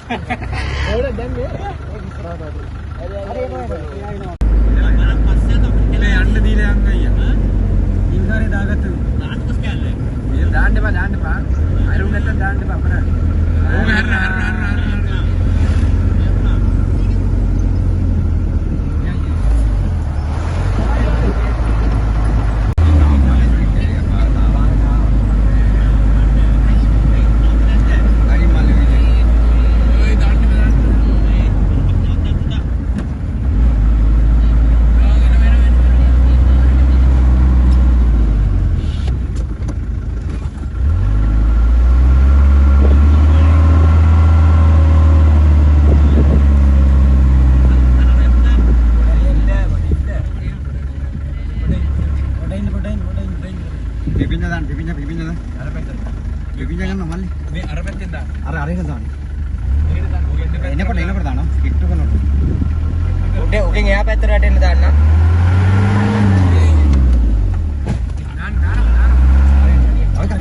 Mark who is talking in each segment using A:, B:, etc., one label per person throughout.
A: ඕල දැන් මේ ඉස්සරහට හරි
B: යන්න දීලා යන්න අයියා. ඉන්කාරේ දාගත්ත. දාන්නකස් කැල්ල. මේ දාන්න එපා. අරුන් නැත්තම් දාන්න එපා අපරාධ. ඕක හරන. පිපිඤ්ඤා ගන්න මල්ලි මේ අර පැත්තෙන් දාන්න අර එක දාන්න මේකට දාන්න ඔය එන්නකොට දානවා කිට්ටු කරනකොට ඔකෙන් එහා පැත්තට වැටෙන්න දාන්න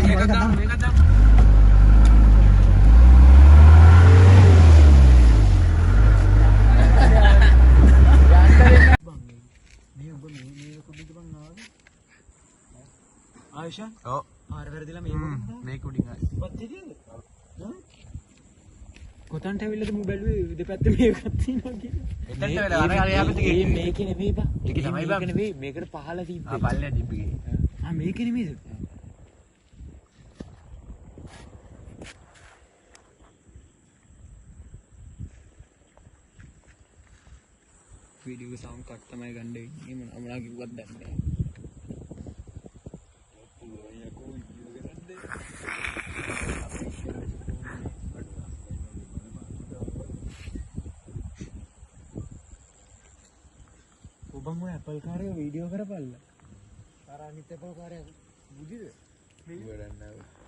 B: මේක දාන්න ආයෂා ඔව් ආර වැරදිලා මේක උඩින් ආයි පත්තිදියද කොතන්ට ඇවිල්ලාද මු බැලුවේ දෙපැත්තේ මේකක් තියෙනවා කියලා එතනට වෙලා අර එහා පැත්තේ ගිහින් මේකේ නෙමෙයි බා ඒක තමයි බා මේක නෙමෙයි මේකට පහලා තිබ්බේ පල්ලෙන් තිබ්බේ මේකේ නෙමෙයිද වීඩියෝ සවුන්ඩ් කට් තමයි ගන්න වෙන්නේ මොනවා කිව්වත් දැන්නේ ඔබම ඇපල් කාරයෝ වීඩියෝ කරපල්ලා අර අනිත් ඇපල් කාරයා බුදිද මේ වැඩක් නෑ